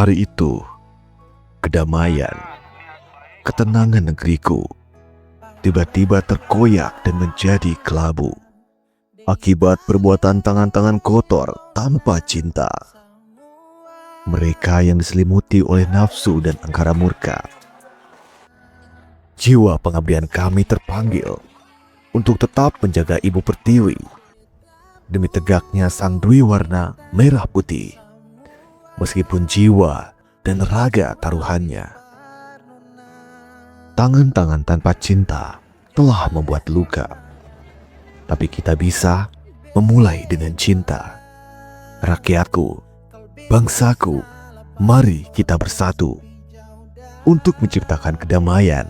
hari itu, kedamaian, ketenangan negeriku tiba-tiba terkoyak dan menjadi kelabu akibat perbuatan tangan-tangan kotor tanpa cinta. Mereka yang diselimuti oleh nafsu dan angkara murka. Jiwa pengabdian kami terpanggil untuk tetap menjaga Ibu Pertiwi demi tegaknya sang Dwi warna merah putih, meskipun jiwa dan raga taruhannya. Tangan-tangan tanpa cinta telah membuat luka, tapi kita bisa memulai dengan cinta. Rakyatku, bangsaku, mari kita bersatu untuk menciptakan kedamaian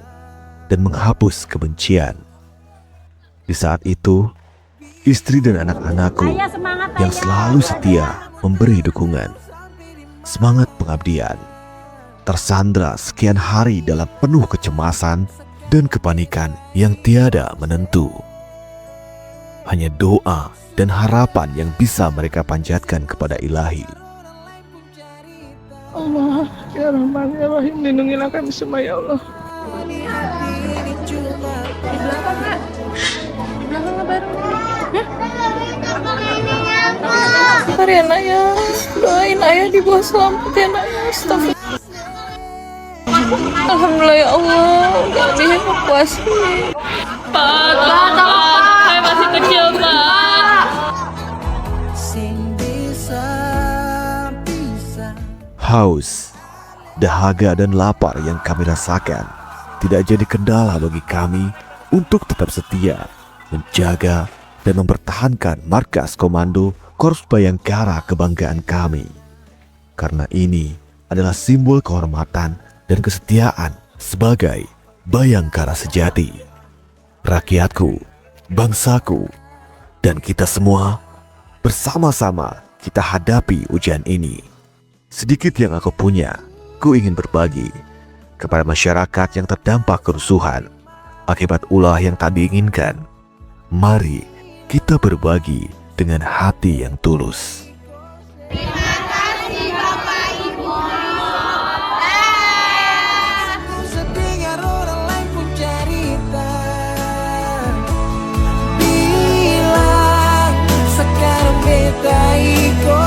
dan menghapus kebencian. Di saat itu, istri dan anak-anakku yang selalu setia memberi dukungan, semangat pengabdian, tersandra sekian hari dalam penuh kecemasan dan kepanikan yang tiada menentu. Hanya doa dan harapan yang bisa mereka panjatkan kepada Ilahi. Allah, ya Rahman, ya Rahim, lindungilah kami semua ya Allah. Di belakang Kak. Di belakang baru. Sabar ya nak ya, doain ayah di bawah selamat ya nak ya. Astagfirullah. Alhamdulillah ya Allah, udah dievakuasi. Pak, saya masih kecil, Pak. Haus, dahaga dan lapar yang kami rasakan tidak jadi kendala bagi kami untuk tetap setia menjaga dan mempertahankan markas komando Korps Bayangkara kebanggaan kami. Karena ini adalah simbol kehormatan dan kesetiaan sebagai Bayangkara sejati. Rakyatku, bangsaku, dan kita semua bersama-sama kita hadapi ujian ini. Sedikit yang aku punya, ku ingin berbagi kepada masyarakat yang terdampak kerusuhan akibat ulah yang tak diinginkan. Mari kita berbagi dengan hati yang tulus. Terima kasih Bapak Ibu. Sedengar orang lain pun cerita, bilang sekarang beta ikut.